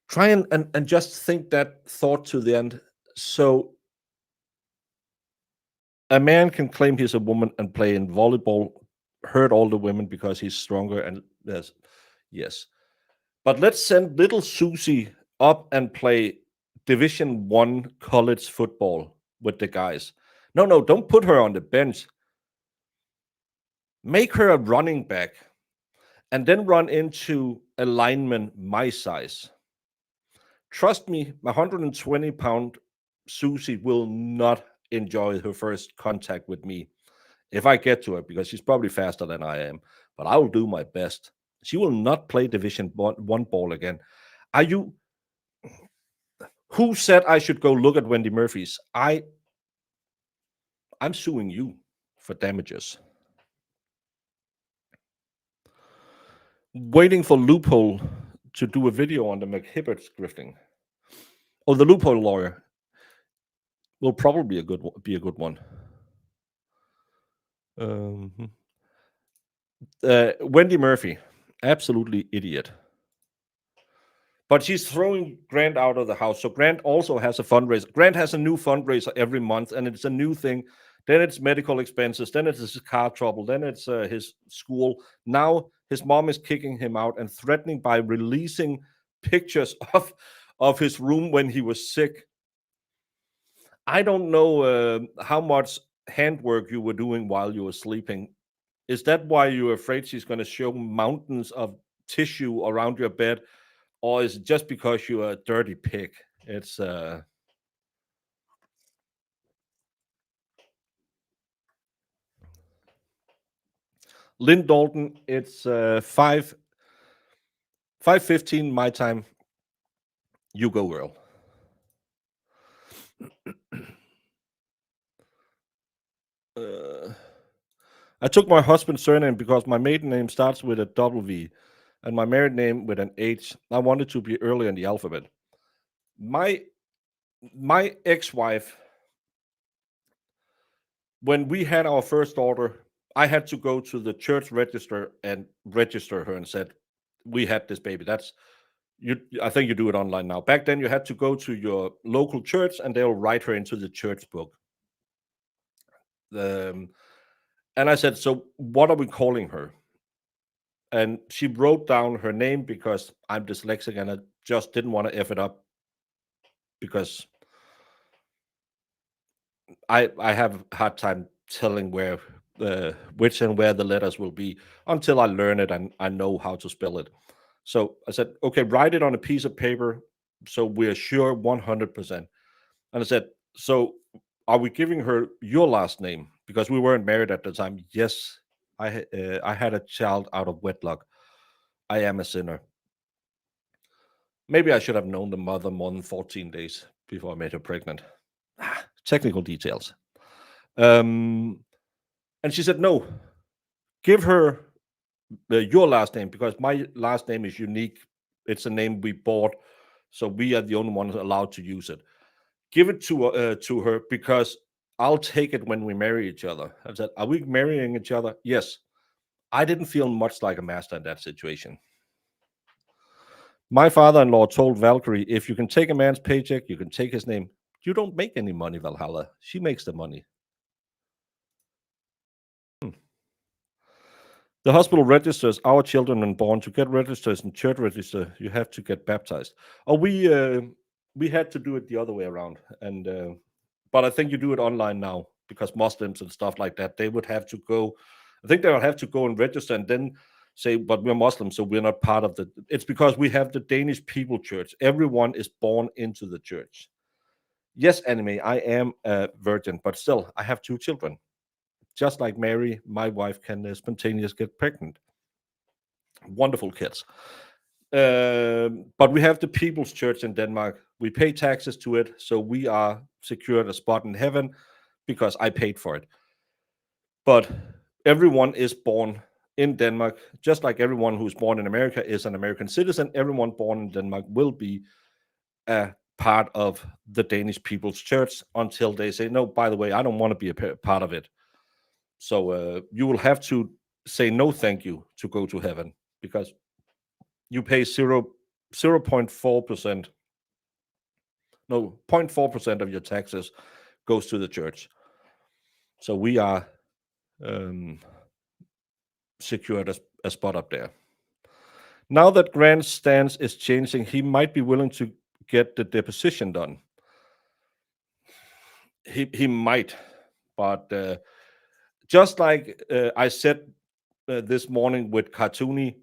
Try and just think that thought to the end. So a man can claim he's a woman and play in volleyball, hurt all the women because he's stronger, and yes. But let's send little Susie up and play Division 1 college football with the guys. No, don't put her on the bench. Make her a running back and then run into a lineman my size. Trust me, 120-pound Susie will not enjoy her first contact with me if I get to her, because she's probably faster than I am, but I will do my best. She will not play Division 1 ball again. Who said I should go look at Wendy Murphy's? I'm suing you for damages. Waiting for Loophole to do a video on the McAlberts grifting. Oh, the Loophole lawyer will probably be a good one. Wendy Murphy, absolutely idiot. But she's throwing Grant out of the house. So Grant also has a fundraiser. Grant has a new fundraiser every month, and it's a new thing. Then it's medical expenses. Then it's his car trouble. Then it's his school. Now his mom is kicking him out and threatening by releasing pictures of his room when he was sick. I don't know how much handwork you were doing while you were sleeping. Is that why you're afraid she's going to show mountains of tissue around your bed? Or is it just because you're a dirty pig? It's Lynn Dalton. It's 5:15 my time. You go, girl. I took my husband's surname because my maiden name starts with a W and my married name with an H. I wanted to be early in the alphabet. My ex-wife, when we had our first daughter, I had to go to the church register and register her and said, we had this baby. That's you. I think you do it online now. Back then, you had to go to your local church and they'll write her into the church book. And I said, so what are we calling her? And she wrote down her name because I'm dyslexic and I just didn't want to F it up because I have a hard time telling where which and where the letters will be until I learn it and I know how to spell it. So I said, okay, write it on a piece of paper so we're sure 100%. And I said, so are we giving her your last name? Because we weren't married at the time. Yes, I had a child out of wedlock. I am a sinner. Maybe I should have known the mother more than 14 days before I made her pregnant. Technical details. And she said, no, give her your last name because my last name is unique. It's a name we bought. So we are the only ones allowed to use it. Give it to her because I'll take it when we marry each other. I said, are we marrying each other? Yes. I didn't feel much like a master in that situation. My father-in-law told Valkyrie, if you can take a man's paycheck, you can take his name. You don't make any money, Valhalla. She makes the money. The hospital registers our children when born. To get registers in church register, you have to get baptized. Oh, we had to do it the other way around, and but I think you do it online now because Muslims and stuff like that, they would have to go. I think they would have to go and register and then say, but we're Muslims, so we're not part of the. It's because we have the Danish People Church. Everyone is born into the church. Yes, anime, I am a virgin, but still, I have 2 children. Just like Mary, my wife can spontaneously get pregnant. Wonderful kids. But we have the People's Church in Denmark. We pay taxes to it, so we are secured a spot in heaven because I paid for it. But everyone is born in Denmark, just like everyone who's born in America is an American citizen. Everyone born in Denmark will be a part of the Danish People's Church until they say, no, by the way, I don't want to be a part of it. So you will have to say no thank you to go to heaven because you pay 0.4%. No, 0.4% of your taxes goes to the church. So we are secured a spot up there. Now that Grant's stance is changing, he might be willing to get the deposition done. He might, but just like I said this morning with Cartoony,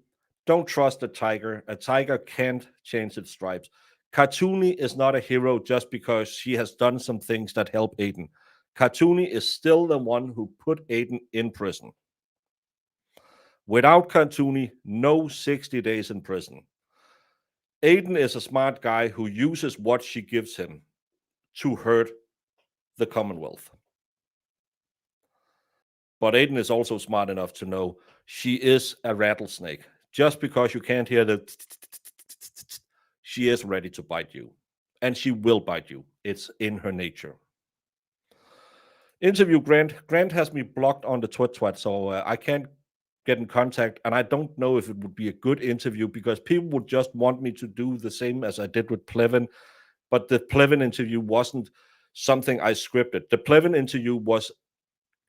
don't trust a tiger. A tiger can't change its stripes. Cartoony is not a hero just because she has done some things that help Aiden. Cartoony is still the one who put Aiden in prison. Without Cartoony, no 60 days in prison. Aiden is a smart guy who uses what she gives him to hurt the Commonwealth. But Aiden is also smart enough to know she is a rattlesnake. Just because you can't hear the she is ready to bite you. And she will bite you. It's in her nature. Interview Grant. Grant has me blocked on the Twittwat, so I can't get in contact. And I don't know if it would be a good interview because people would just want me to do the same as I did with Plevin. But the Plevin interview wasn't something I scripted. The Plevin interview was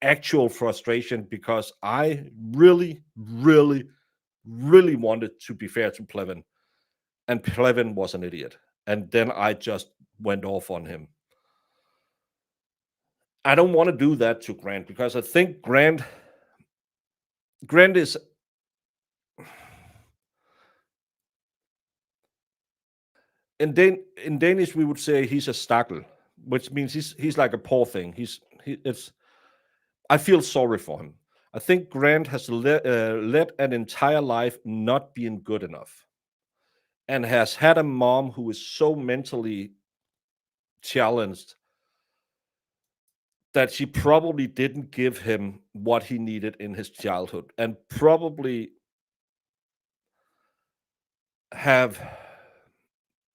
actual frustration because I really, really, really wanted to be fair to Plevin. And Plevin was an idiot. And then I just went off on him. I don't want to do that to Grant because I think Grant is in Danish we would say he's a stakkel, which means he's like a poor thing. I feel sorry for him. I think Grant has led an entire life not being good enough, and has had a mom who is so mentally challenged that she probably didn't give him what he needed in his childhood, and probably have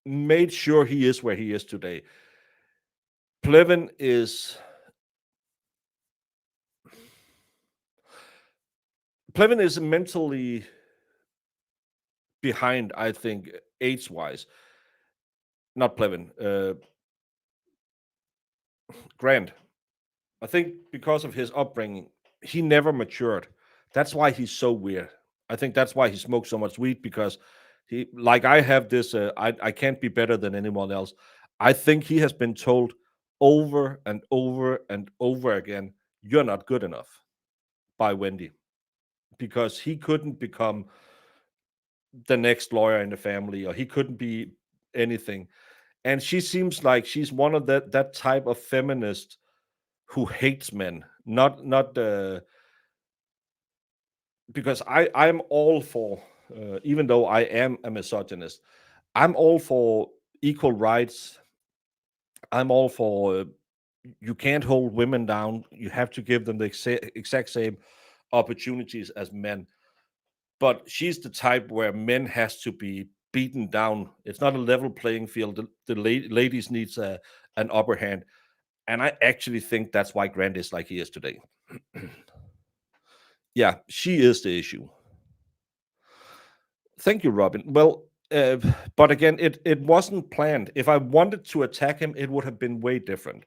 made sure he is where he is today. Plevin is mentally behind, I think, age-wise. Not Plevin, Grant. I think because of his upbringing, he never matured. That's why he's so weird. I think that's why he smokes so much weed, because he, like I have this, I can't be better than anyone else. I think he has been told over and over and over again, you're not good enough, by Wendy, because he couldn't become the next lawyer in the family, or he couldn't be anything. And she seems like she's one of that type of feminist who hates men, not because I'm all for, even though I am a misogynist, I'm all for equal rights. I'm all for you can't hold women down. You have to give them the exact same opportunities as men. But she's the type where men has to be beaten down. It's not a level playing field. The ladies needs an upper hand. And I actually think that's why Grant is like he is today. Yeah, she is the issue. Thank you, Robin. Well, but again, it wasn't planned. If I wanted to attack him, it would have been way different.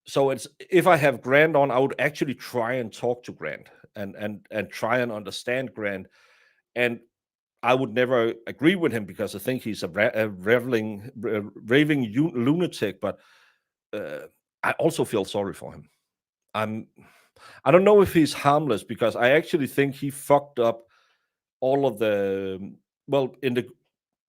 So it's, if I have Grant on, I would actually try and talk to Grant and try and understand Grant. And I would never agree with him because I think he's a raving lunatic. But I also feel sorry for him. I don't know if he's harmless, because I actually think he fucked up all of the, well,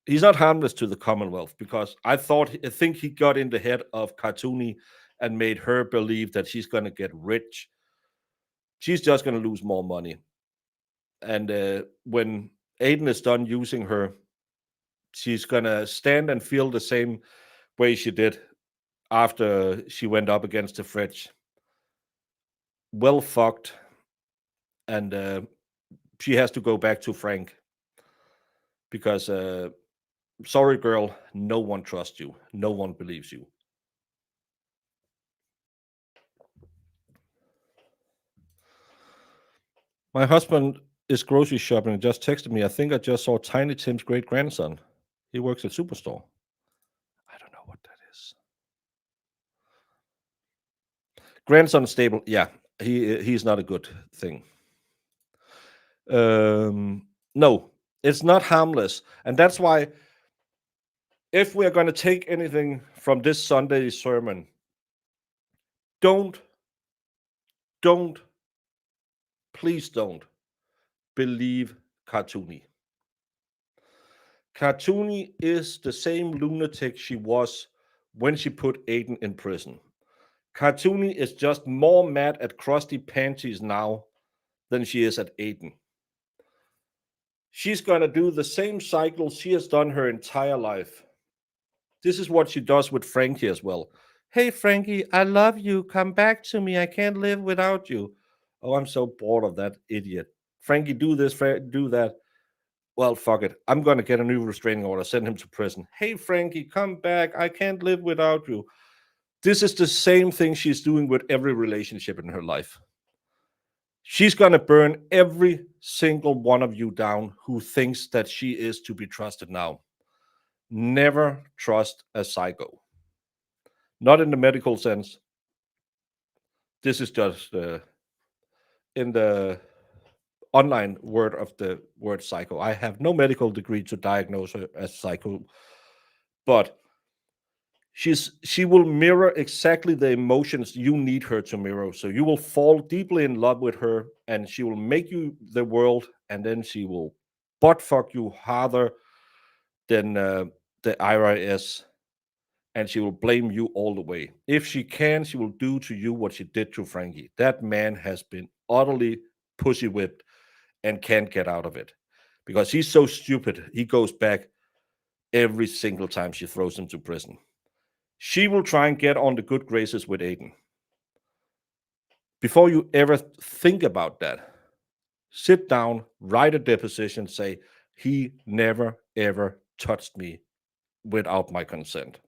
he's not harmless to the Commonwealth, because I think he got in the head of Cartoony and made her believe that she's going to get rich. She's just going to lose more money. And when Aiden is done using her, she's going to stand and feel the same way she did after she went up against the fridge. Well fucked. And she has to go back to Frank, because sorry girl, no one trusts you, no one believes you. My husband is grocery shopping and just texted me, I think I just saw Tiny Tim's great grandson. He works at Superstore. I don't know what that is. Grandson stable. Yeah, he's not a good thing. No, it's not harmless. And that's why, if we are going to take anything from this Sunday sermon, please don't believe Cartoony. Cartoony is the same lunatic she was when she put Aiden in prison. Cartoony is just more mad at Krusty Panties now than she is at Aiden. She's going to do the same cycle she has done her entire life. This is what she does with Frankie as well. Hey, Frankie, I love you. Come back to me. I can't live without you. Oh, I'm so bored of that idiot. Frankie, do this, do that. Well, fuck it. I'm going to get a new restraining order, send him to prison. Hey, Frankie, come back. I can't live without you. This is the same thing she's doing with every relationship in her life. She's going to burn every single one of you down who thinks that she is to be trusted now. Never trust a psycho. Not in the medical sense. This is just in the online word of the word psycho. I have no medical degree to diagnose her as psycho, but she will mirror exactly the emotions you need her to mirror. So you will fall deeply in love with her, and she will make you the world, and then she will butt fuck you harder than the IRS, and she will blame you all the way. If she can, she will do to you what she did to Frankie. That man has been utterly pussy whipped and can't get out of it because he's so stupid. He goes back every single time she throws him to prison. She will try and get on the good graces with Aiden. Before you ever think about that, sit down, write a deposition, say, he never, ever touched me without my consent.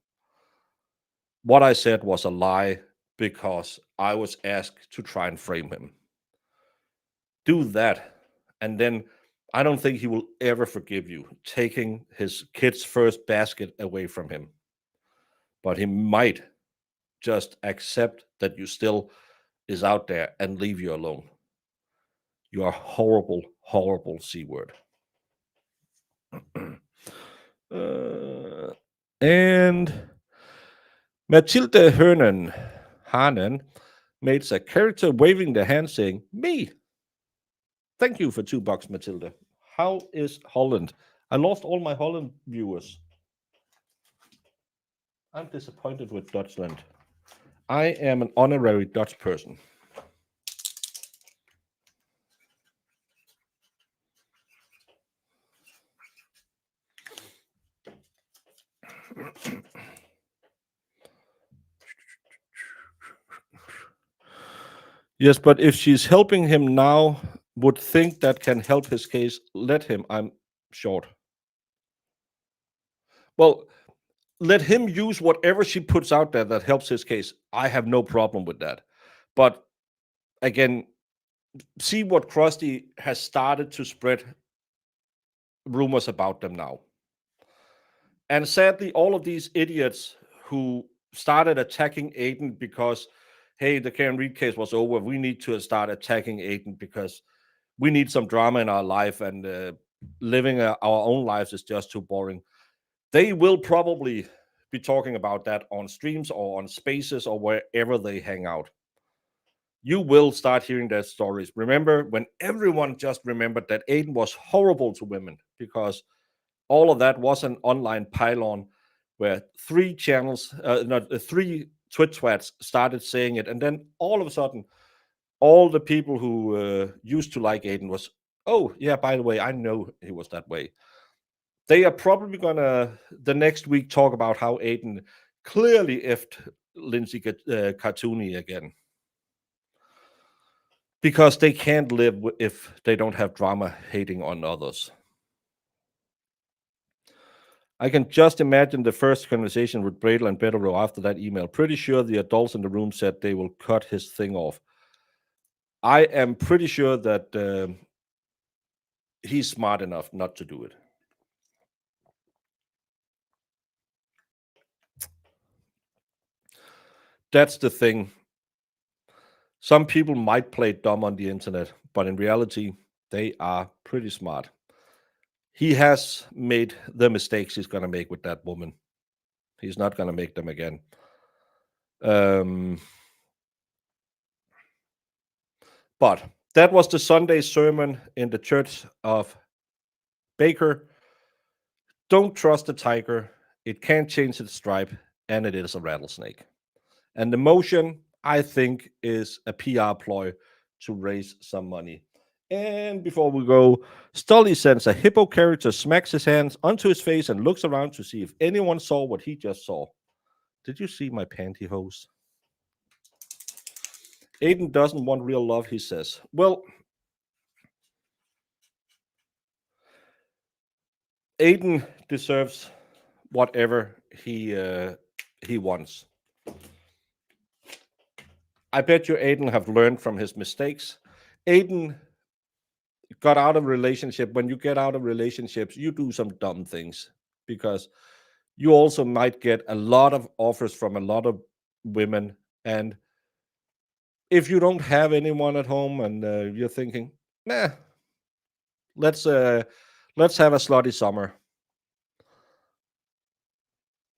What I said was a lie because I was asked to try and frame him. Do that, and then I don't think he will ever forgive you taking his kid's first basket away from him. But he might just accept that you still is out there and leave you alone. You are horrible, horrible C word. And Mathilde Hanen made a character waving the hand saying, me. Thank you for $2, Mathilde. How is Holland? I lost all my Holland viewers. I'm disappointed with Dutchland. I am an honorary Dutch person. Yes, but if she's helping him now, would think that can help his case, let him. I'm short. Well, let him use whatever she puts out there that helps his case. I have no problem with that. But again, see what Krusty has started to spread rumors about them now. And sadly, all of these idiots who started attacking Aiden because, hey, the Karen Reed case was over, we need to start attacking Aiden because we need some drama in our life, and living our own lives is just too boring. They will probably be talking about that on streams or on spaces or wherever they hang out. You will start hearing their stories. Remember when everyone just remembered that Aiden was horrible to women, because all of that was an online pylon where three Twitwats started saying it, and then all of a sudden, all the people who used to like Aiden was, oh yeah, by the way, I know he was that way. They are probably gonna the next week talk about how Aiden clearly effed Lindsay Cartoony again, because they can't live if they don't have drama hating on others. I can just imagine the first conversation with Bradle and Betterow after that email. Pretty sure the adults in the room said they will cut his thing off. I am pretty sure that he's smart enough not to do it. That's the thing. Some people might play dumb on the internet, but in reality, they are pretty smart. He has made the mistakes he's going to make with that woman. He's not going to make them again. But that was the Sunday sermon in the Church of Baker. Don't trust the tiger. It can't change its stripe, and it is a rattlesnake. And the motion, I think, is a PR ploy to raise some money. And before we go, Stolly sends a hippo character, smacks his hands onto his face, and looks around to see if anyone saw what he just saw. Did you see my pantyhose? Aiden doesn't want real love, he says. Well, Aiden deserves whatever he wants. I bet you Aiden have learned from his mistakes. Aiden got out of a relationship. When you get out of relationships, you do some dumb things because you also might get a lot of offers from a lot of women. And if you don't have anyone at home and you're thinking, nah, let's have a slutty summer.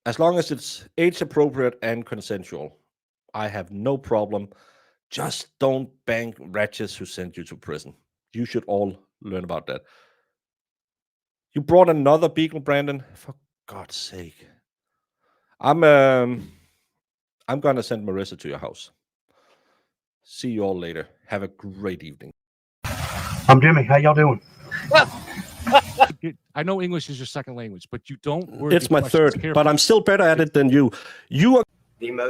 As long as it's age appropriate and consensual, I have no problem. Just don't bang wretches who send you to prison. You should all learn about that. You brought another beagle, Brandon? For God's sake. I'm gonna send Marissa to your house. See you all later. Have a great evening. I'm Jimmy. How y'all doing? I know English is your second language, but you don't. It's my third, but I'm still better at it than you. You are The most